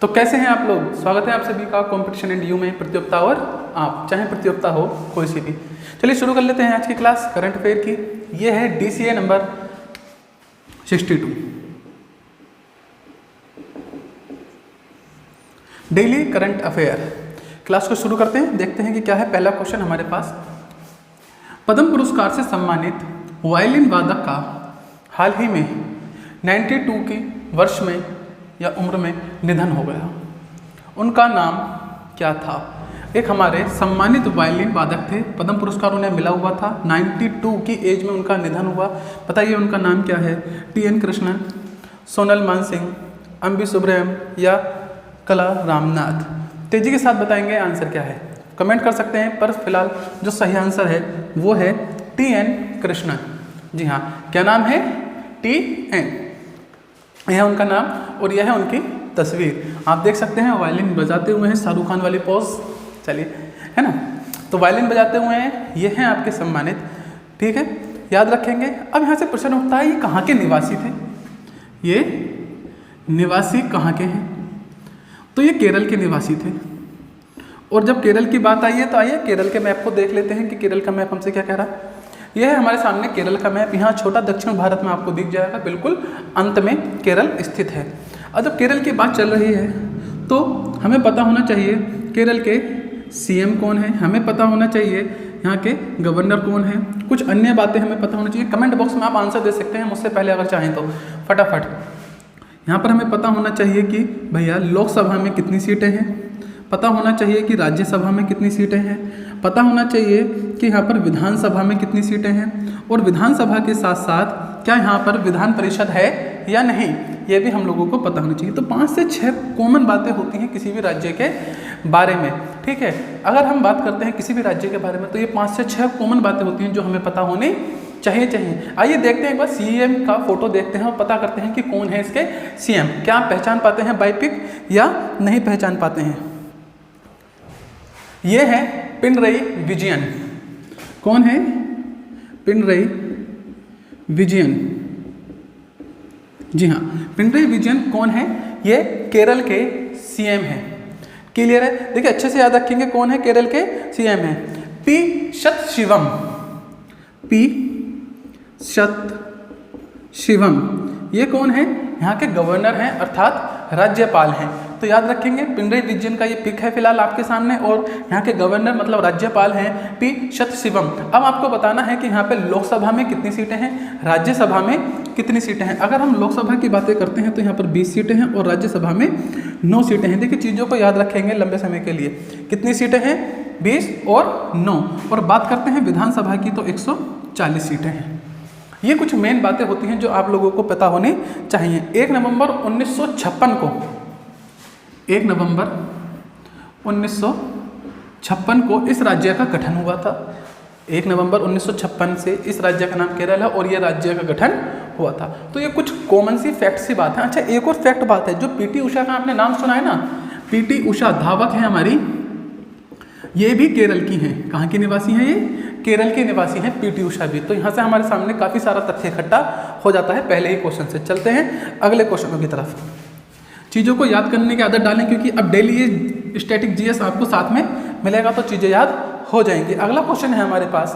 तो कैसे हैं आप लोग। स्वागत है आप सभी का कॉम्पिटिशन एंड यू में, प्रतियोगिता और आप चाहे प्रतियोगिता हो कोई सी भी। चलिए शुरू कर लेते हैं आज की क्लास करंट अफेयर की। ये है DCA number 62, daily current affair. Class को शुरू करते हैं, देखते हैं कि क्या है। पहला क्वेश्चन हमारे पास, पद्म पुरस्कार से सम्मानित वायलिन वादक का हाल ही में 92 की वर्ष में या उम्र में निधन हो गया। उनका नाम क्या था? एक हमारे सम्मानित वायलिन वादक थे, पद्म पुरस्कार उन्हें मिला हुआ था, 92 की एज में उनका निधन हुआ। बताइए उनका नाम क्या है? TN कृष्णन, सोनल मानसिंह, अम्बी सुब्रयम या कला रामनाथ? तेजी के साथ बताएंगे आंसर क्या है, कमेंट कर सकते हैं। पर फिलहाल जो सही आंसर है वो है TN कृष्णन। जी हाँ, क्या नाम है? TN, यह है उनका नाम और यह है उनकी तस्वीर। आप देख सकते हैं वायलिन बजाते हुए हैं, शाहरुख खान वाली पोज। चलिए, है ना, तो वायलिन बजाते हुए हैं, ये हैं आपके सम्मानित। ठीक है, याद रखेंगे। अब यहाँ से प्रश्न उठता है, ये कहाँ के निवासी थे? ये निवासी कहाँ के हैं? तो ये केरल के निवासी थे। और जब केरल की बात आई है तो आइए केरल के मैप को देख लेते हैं कि केरल का मैप हमसे क्या कह रहा है। यह है हमारे सामने केरल का मैप। यहाँ छोटा दक्षिण भारत में आपको दिख जाएगा, बिल्कुल अंत में केरल स्थित है। और जब केरल की बात चल रही है तो हमें पता होना चाहिए केरल के CM कौन है, हमें पता होना चाहिए यहाँ के गवर्नर कौन है, कुछ अन्य बातें हमें पता होना चाहिए। कमेंट बॉक्स में आप आंसर दे सकते हैं मुझसे पहले अगर चाहें तो फटाफट। यहाँ पर हमें पता होना चाहिए कि भैया लोकसभा में कितनी सीटें हैं, पता होना चाहिए कि राज्यसभा में कितनी सीटें हैं, पता होना चाहिए कि यहाँ पर विधानसभा में कितनी सीटें हैं, और विधानसभा के साथ साथ क्या यहाँ पर विधान परिषद है या नहीं, ये भी हम लोगों को पता होना चाहिए। तो 5 से 6 कॉमन बातें होती हैं किसी भी राज्य के बारे में। ठीक है, अगर हम बात करते हैं किसी भी राज्य के बारे में तो ये 5 से 6 कॉमन बातें होती हैं जो हमें पता होनी चाहिए। आइए देखते हैं एक बार CM का फोटो देखते हैं और पता करते हैं कि कौन है इसके CM। क्या आप पहचान पाते हैं बाय पिक या नहीं पहचान पाते हैं? ये है पिनरई विजयन। कौन है? पिनरई विजयन। जी हाँ, पिनरई विजयन कौन है? ये केरल के CM हैं। क्लियर है? देखिए अच्छे से याद रखेंगे कौन है केरल के CM हैं। P सतशिवम, P सतशिवम ये कौन है? यहाँ के गवर्नर हैं अर्थात राज्यपाल हैं। तो याद रखेंगे पिनरई विजयन का ये पिक है फिलहाल आपके सामने, और यहाँ के गवर्नर मतलब राज्यपाल हैं P सतशिवम। अब आपको बताना है कि यहाँ पे लोकसभा में कितनी सीटें हैं, राज्यसभा में कितनी सीटें हैं। अगर हम लोकसभा की बातें करते हैं तो यहाँ पर 20 सीटें हैं और राज्यसभा में 9 सीटें हैं। देखिए चीज़ों को याद रखेंगे लंबे समय के लिए। कितनी सीटें हैं? 20 और 9। और बात करते हैं विधानसभा की तो 140 सीटें हैं। ये कुछ मेन बातें होती हैं जो आप लोगों को पता होनी चाहिए। 1 नवंबर 1956 को 1 नवंबर 1956 को इस राज्य का गठन हुआ था। 1 नवंबर 1956 से इस राज्य का नाम केरल है और ये राज्य का गठन हुआ था। तो ये कुछ कॉमन सी फैक्ट सी बात है। अच्छा, एक और फैक्ट बात है, जो PT उषा का आपने नाम सुना है ना, PT उषा धावक है हमारी, ये भी केरल की हैं। कहाँ की निवासी हैं? ये केरल के निवासी हैं PT उषा भी। तो यहाँ से हमारे सामने काफ़ी सारा तथ्य इकट्ठा हो जाता है पहले ही क्वेश्चन से। चलते हैं अगले क्वेश्चनों की तरफ। चीज़ों को याद करने की आदत डालें क्योंकि अब डेली ये स्टैटिक GS आपको साथ में मिलेगा तो चीज़ें याद हो जाएंगी। अगला क्वेश्चन है हमारे पास,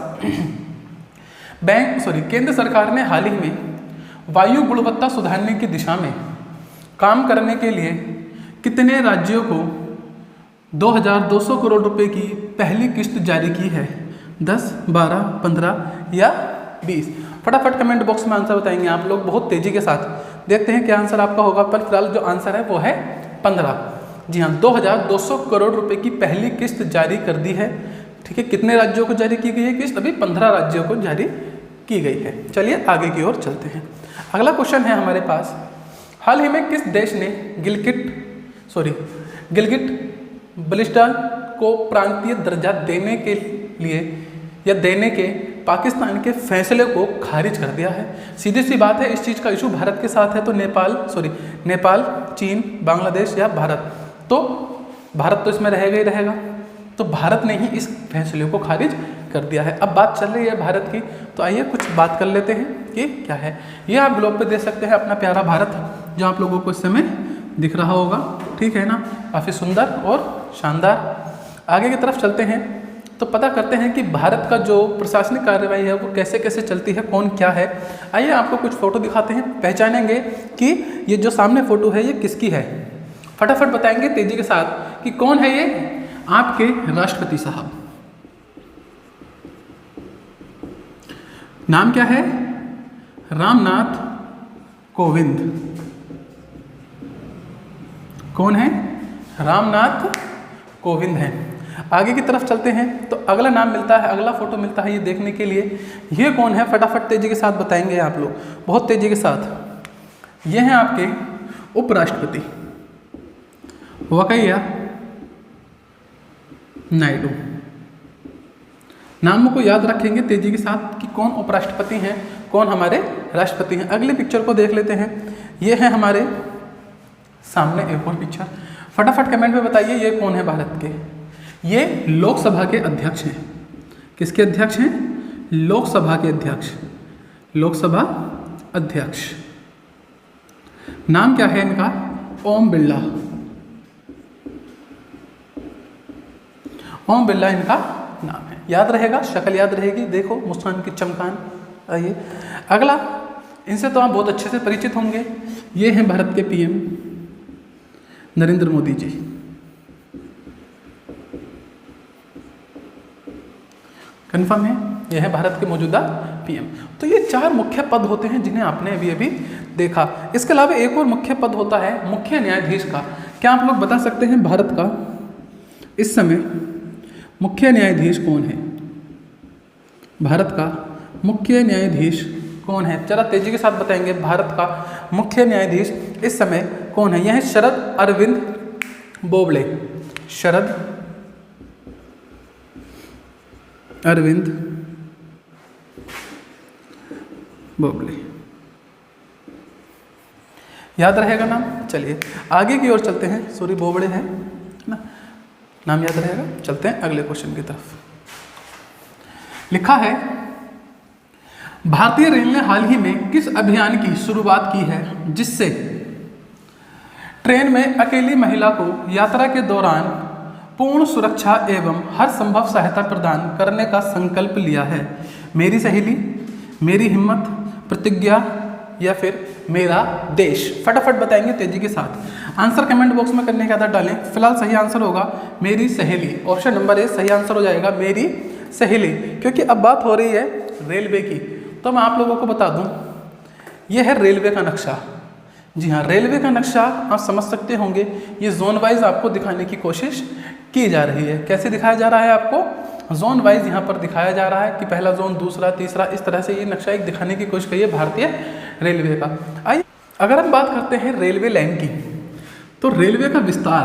केंद्र सरकार ने हाल ही में वायु गुणवत्ता सुधारने की दिशा में काम करने के लिए कितने राज्यों को 2200 करोड़ रुपए की पहली किस्त जारी की है? 10, 12, 15 या 20? फटाफट कमेंट बॉक्स में आंसर बताएंगे आप लोग बहुत तेजी के साथ। देखते हैं क्या आंसर आपका होगा। पर फिलहाल जो आंसर है वो है 15। जी हाँ, 2200 करोड़ रुपए की पहली किस्त जारी कर दी है। ठीक है, कितने राज्यों को जारी की गई है किस्त? अभी 15 राज्यों को जारी की गई है। चलिए आगे की ओर चलते हैं। अगला क्वेश्चन है हमारे पास, हाल ही में किस देश ने गिलगिट बल्टिस्तान को प्रांतीय दर्जा देने के लिए या देने के पाकिस्तान के फैसले को खारिज कर दिया है? सीधी सी बात है, इस चीज़ का इशू भारत के साथ है तो नेपाल, चीन, बांग्लादेश या भारत? तो भारत तो इसमें रहेगा ही रहेगा। तो भारत ने ही इस फैसले को खारिज कर दिया है। अब बात चल रही है भारत की, तो आइए कुछ बात कर लेते हैं कि क्या है। ये आप ग्लोब पे देख सकते हैं अपना प्यारा भारत, जो आप लोगों को इस समय दिख रहा होगा। ठीक है ना, काफ़ी सुंदर और शानदार। आगे की तरफ चलते हैं तो पता करते हैं कि भारत का जो प्रशासनिक कार्यवाही है वो कैसे कैसे चलती है, कौन क्या है। आइए आपको कुछ फ़ोटो दिखाते हैं, पहचानेंगे कि ये जो सामने फ़ोटो है ये किसकी है। फटाफट बताएंगे तेजी के साथ कि कौन है ये, आपके राष्ट्रपति साहब। नाम क्या है, रामनाथ कोविंद। कौन है, रामनाथ कोविंद है। आगे की तरफ चलते हैं तो अगला नाम मिलता है, अगला फोटो मिलता है ये देखने के लिए। ये कौन है, फटाफट तेजी के साथ बताएंगे आप लोग, बहुत तेजी के साथ। ये हैं आपके उपराष्ट्रपति वेंकैया नायडू। नामों को याद रखेंगे तेजी के साथ कि कौन उपराष्ट्रपति हैं, कौन हमारे राष्ट्रपति हैं। अगली पिक्चर को देख लेते हैं। ये है हमारे सामने एक और पिक्चर। फटाफट कमेंट में बताइए ये कौन है भारत के। ये लोकसभा के अध्यक्ष हैं। किसके अध्यक्ष हैं, लोकसभा के अध्यक्ष, लोकसभा अध्यक्ष। नाम क्या है इनका, ओम बिरला। ओम बिरला इनका नाम है। याद रहेगा, शक्ल याद रहेगी, देखो मुस्कान की चमकान। आइए अगला, इनसे तो आप बहुत अच्छे से परिचित होंगे। ये हैं भारत के पीएम नरेंद्र मोदी जी। कन्फर्म है, यह है भारत के मौजूदा पीएम। तो ये 4 मुख्य पद होते हैं जिन्हें आपने अभी अभी देखा। इसके अलावा एक और मुख्य पद होता है मुख्य न्यायाधीश का। क्या आप लोग बता सकते हैं भारत का इस समय मुख्य न्यायाधीश कौन है, भारत का मुख्य न्यायाधीश कौन है? जरा तेजी के साथ बताएंगे, भारत का मुख्य न्यायाधीश इस समय कौन है? यह है शरद अरविंद बोबड़े। शरद अरविंद बोबड़े, याद रहेगा नाम। चलिए आगे की ओर चलते हैं। सॉरी बोबड़े है ना, नाम याद रहेगा। चलते हैं अगले क्वेश्चन की तरफ। लिखा है भारतीय रेल ने हाल ही में किस अभियान की शुरुआत की है जिससे ट्रेन में अकेली महिला को यात्रा के दौरान पूर्ण सुरक्षा एवं हर संभव सहायता प्रदान करने का संकल्प लिया है? मेरी सहेली, मेरी हिम्मत, प्रतिज्ञा या फिर मेरा देश? फटाफट बताएंगे तेजी के साथ। आंसर कमेंट बॉक्स में करने के आदत डालें। फिलहाल सही आंसर होगा मेरी सहेली। ऑप्शन नंबर ए सही आंसर हो जाएगा, मेरी सहेली। क्योंकि अब बात हो रही है रेलवे की, तो मैं आप लोगों को बता दूं, यह है रेलवे का नक्शा। जी हाँ, रेलवे का नक्शा आप समझ सकते होंगे। ये जोन वाइज आपको दिखाने की कोशिश की जा रही है। कैसे दिखाया जा रहा है आपको? जोन वाइज यहाँ पर दिखाया जा रहा है कि पहला जोन, दूसरा, तीसरा, इस तरह से ये नक्शा एक दिखाने की कोशिश की है भारतीय रेलवे का। आइए अगर हम बात करते हैं रेलवे लाइन की, तो रेलवे का विस्तार,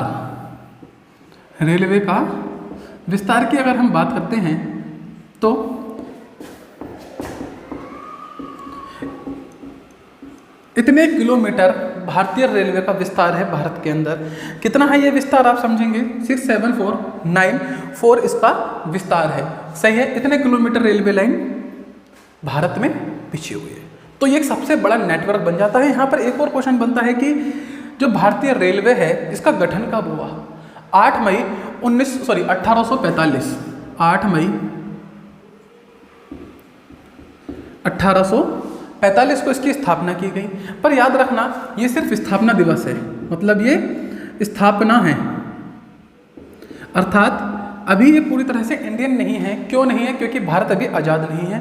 रेलवे का विस्तार की अगर हम बात करते हैं तो इतने किलोमीटर भारतीय रेलवे का विस्तार है भारत के अंदर। कितना है ये विस्तार आप समझेंगे, 67494 इसका विस्तार है। सही है, इतने किलोमीटर रेलवे लाइन भारत में बिछी हुई है। तो ये एक सबसे बड़ा नेटवर्क बन जाता है। यहाँ पर एक और क्वेश्चन बनता है कि जो भारतीय रेलवे है इसका गठन कब हुआ? 8 मई 1845। 8 मई 1845 को इसकी स्थापना की गई। पर याद रखना ये सिर्फ स्थापना दिवस है, मतलब ये स्थापना है, अर्थात अभी ये पूरी तरह से इंडियन नहीं है। क्यों नहीं है? क्योंकि भारत अभी आज़ाद नहीं है।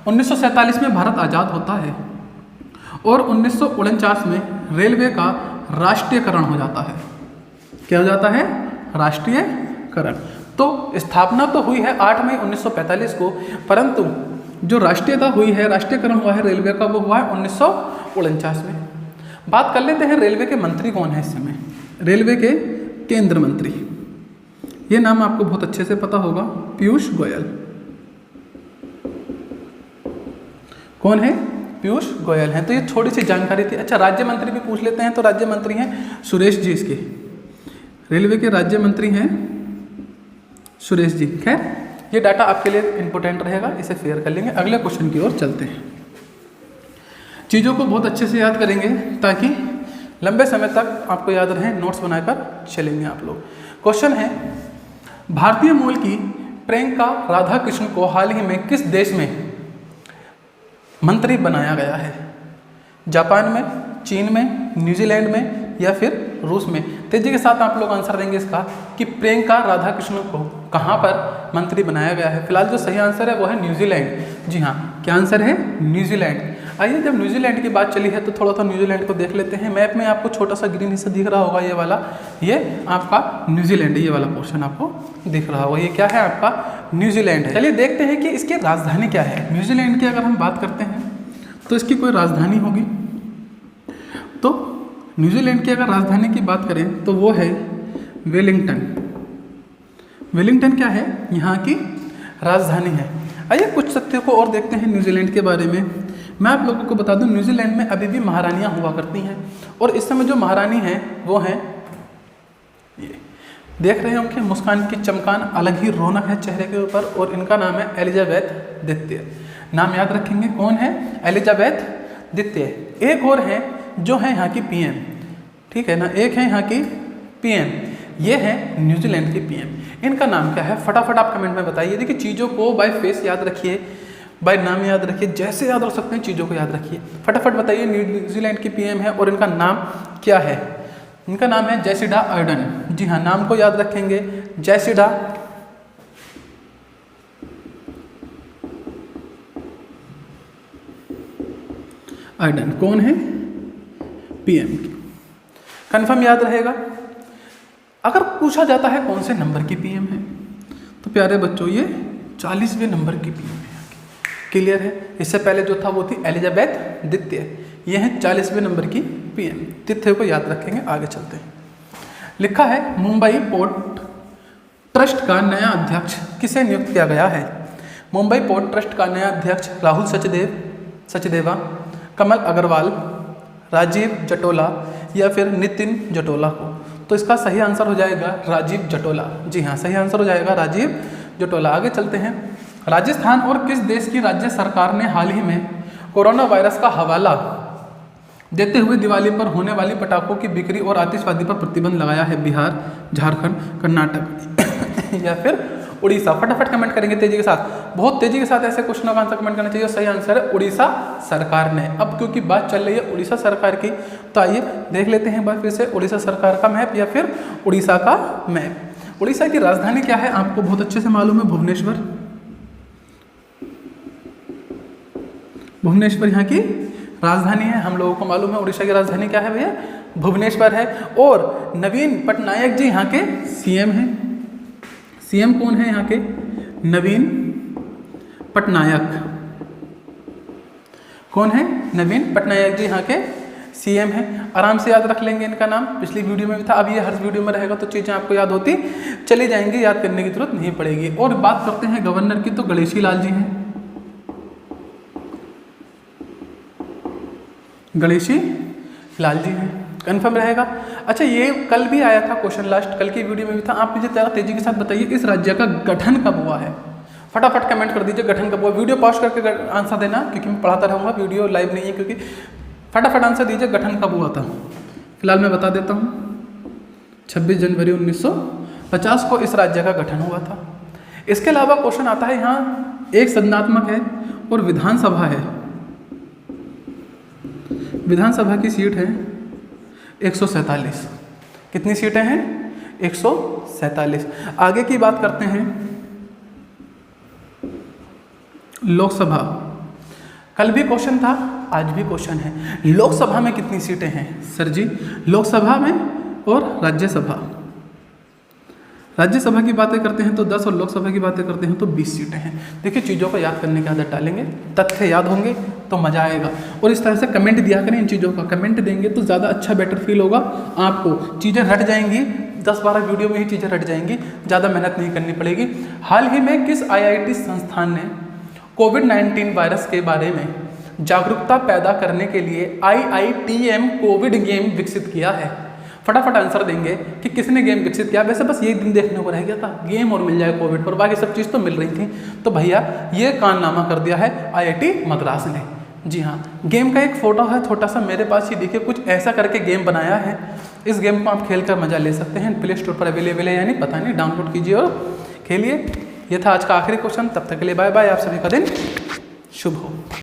1947 में भारत आज़ाद होता है और 1949 में रेलवे का राष्ट्रीयकरण हो जाता है। क्या हो जाता है? राष्ट्रीयकरण। तो स्थापना तो हुई है 8 मई 1945 को, परंतु जो राष्ट्रीयता हुई है, राष्ट्रीयकरण हुआ है रेलवे का, वो हुआ है 1949 में। बात कर लेते हैं रेलवे के मंत्री कौन है इस समय। रेलवे के केंद्र मंत्री, ये नाम आपको बहुत अच्छे से पता होगा, पीयूष गोयल। कौन है? पीयूष गोयल हैं। तो ये थोड़ी सी जानकारी थी। अच्छा, राज्य मंत्री भी पूछ लेते हैं। तो राज्य मंत्री हैं सुरेश जी, इसके रेलवे के राज्य मंत्री हैं सुरेश जी। खैर ये डाटा आपके लिए इंपॉर्टेंट रहेगा, इसे शेयर कर लेंगे। अगले क्वेश्चन की ओर चलते हैं। चीज़ों को बहुत अच्छे से याद करेंगे ताकि लंबे समय तक आपको याद रहे, नोट्स बनाकर चलेंगे आप लोग। क्वेश्चन है, भारतीय मूल की प्रियंका राधाकृष्णन को हाल ही में किस देश में मंत्री बनाया गया है? जापान में, चीन में, न्यूजीलैंड में या फिर रूस में? तेजी के साथ आप लोग आंसर देंगे इसका कि प्रियंका राधाकृष्णन को कहाँ पर मंत्री बनाया गया है। फिलहाल जो सही आंसर है वो है न्यूजीलैंड। जी हाँ, क्या आंसर है? न्यूजीलैंड। आइए, जब न्यूजीलैंड की बात चली है तो थोड़ा सा न्यूजीलैंड को देख लेते हैं। मैप में आपको छोटा सा ग्रीन हिस्सा दिख रहा होगा, ये वाला, ये आपका न्यूजीलैंड, ये वाला पोर्शन आपको दिख रहा होगा, ये क्या है? आपका न्यूजीलैंड है। चलिए देखते हैं कि इसकी राजधानी क्या है। न्यूजीलैंड की अगर हम बात करते हैं तो इसकी कोई राजधानी होगी। तो न्यूजीलैंड की अगर राजधानी की बात करें तो वो है वेलिंगटन। वेलिंगटन क्या है? यहाँ की राजधानी है। आइए कुछ तथ्यों को और देखते हैं न्यूजीलैंड के बारे में। मैं आप लोगों को बता दूं, न्यूजीलैंड में अभी भी महारानियाँ हुआ करती हैं और इस समय जो महारानी हैं वो हैं, ये देख रहे हैं, उनकी मुस्कान की चमकान अलग ही रौनक है चेहरे के ऊपर, और इनका नाम है एलिजाबेथ द्वितीय। नाम याद रखेंगे, कौन है? एलिजाबेथ द्वितीय। एक और है जो है यहाँ की पीएम, ठीक है ना, एक है यहाँ की पीएम, ये है न्यूजीलैंड की पीएम। इनका नाम क्या है? फटाफट आप कमेंट में बताइए। देखिए, चीज़ों को बाय फेस याद रखिए, बाय नाम याद रखिए, जैसे याद रख सकते हैं चीज़ों को याद रखिए। फटाफट बताइए, न्यूजीलैंड की पीएम है और इनका नाम क्या है? इनका नाम है जैसिडा अर्डन। जी हाँ, नाम को याद रखेंगे, जैसिडा अर्डन। कौन है? पीएम। कंफर्म याद रहेगा। अगर पूछा जाता है कौन से नंबर की पीएम है, तो प्यारे बच्चों ये 40वें नंबर की पीएम है। क्लियर है? इससे पहले जो था वो थी एलिजाबेथ द्वितीय, ये है 40वें नंबर की पीएम। तिथि को याद रखेंगे। आगे चलते हैं। लिखा है, मुंबई पोर्ट ट्रस्ट का नया अध्यक्ष किसे नियुक्त किया गया है? मुंबई पोर्ट ट्रस्ट का नया अध्यक्ष राहुल सचदेवा, कमल अग्रवाल, राजीव जटोला या फिर नितिन जटोला को? तो इसका सही आंसर हो जाएगा राजीव जटोला। जी हाँ, सही आंसर हो जाएगा राजीव जटोला। आगे चलते हैं। राजस्थान और किस देश की राज्य सरकार ने हाल ही में कोरोना वायरस का हवाला देते हुए दिवाली पर होने वाली पटाखों की बिक्री और आतिशबाजी पर प्रतिबंध लगाया है? बिहार, झारखंड, कर्नाटक या फिर उड़ीसा? फटाफट कमेंट करेंगे तेजी के साथ, बहुत तेजी के साथ ऐसे क्वेश्चनों का आंसर कमेंट करना चाहिए। सही आंसर है उड़ीसा सरकार ने। अब क्योंकि बात चल रही है उड़ीसा सरकार की, तो आइए देख लेते हैं एक बार फिर से उड़ीसा सरकार का मैप या फिर उड़ीसा का मैप। उड़ीसा की राजधानी क्या है? आपको बहुत अच्छे से मालूम है, भुवनेश्वर। भुवनेश्वर यहाँ की राजधानी है। हम लोगों को मालूम है उड़ीसा की राजधानी क्या है भैया? भुवनेश्वर है। और नवीन पटनायक जी यहाँ के सीएम हैं। सीएम कौन है यहाँ के? नवीन पटनायक। कौन है? नवीन पटनायक जी यहाँ के सीएम हैं। आराम से याद रख लेंगे इनका नाम, पिछली वीडियो में भी था, अब ये हर वीडियो में रहेगा तो चीज़ें आपको याद होती चली जाएंगी, याद करने की जरूरत नहीं पड़ेगी। और बात करते हैं गवर्नर की, तो गणेशी लाल जी हैं। गणेशी लाल जी हैं, कन्फर्म रहेगा। अच्छा, ये कल भी आया था क्वेश्चन, लास्ट कल की वीडियो में भी था। आप मुझे ज़रा तेजी के साथ बताइए, इस राज्य का गठन कब हुआ है? फटाफट कमेंट कर दीजिए, गठन कब हुआ। वीडियो पॉज करके आंसर देना, क्योंकि मैं पढ़ाता रहूँगा, वीडियो लाइव नहीं है क्योंकि। फटाफट आंसर दीजिए, गठन कब हुआ था? फिलहाल मैं बता देता हूँ, 26 जनवरी 1950 को इस राज्य का गठन हुआ था। इसके अलावा क्वेश्चन आता है, यहाँ एक सदनात्मक है और विधानसभा है। विधानसभा की सीट है 147। कितनी सीटें हैं? 147। आगे की बात करते हैं, लोकसभा। कल भी क्वेश्चन था, आज भी क्वेश्चन है। लोकसभा में कितनी सीटें हैं सर जी? लोकसभा में और राज्यसभा, राज्यसभा की बातें करते हैं तो 10 और लोकसभा की बातें करते हैं तो 20 सीटें हैं। देखिए, चीज़ों को याद करने की आदत डालेंगे, तथ्य याद होंगे तो मज़ा आएगा। और इस तरह से कमेंट दिया करें, इन चीज़ों का कमेंट देंगे तो ज़्यादा अच्छा बेटर फील होगा आपको। चीज़ें रट जाएंगी, 10-12 वीडियो में ही चीज़ें रट जाएंगी, ज़्यादा मेहनत नहीं करनी पड़ेगी। हाल ही में किस IIT संस्थान ने कोविड-19 वायरस के बारे में जागरूकता पैदा करने के लिए IITM कोविड गेम विकसित किया है? फटाफट आंसर देंगे कि किसने गेम विकसित किया। वैसे बस ये दिन देखने को रह गया था, गेम और मिल जाए कोविड पर, बाकी सब चीज़ तो मिल रही थी। तो भैया ये कारनामा कर दिया है IIT मद्रास ने। जी हाँ, गेम का एक फ़ोटो है छोटा सा मेरे पास ही, देखिए कुछ ऐसा करके गेम बनाया है। इस गेम को आप खेल कर मज़ा ले सकते हैं, प्ले स्टोर पर अवेलेबल है, यानी पता नहीं, डाउनलोड कीजिए और खेलिए। ये था आज का आखिरी क्वेश्चन। तब तक के लिए बाय बाय, आप सभी का दिन शुभ हो।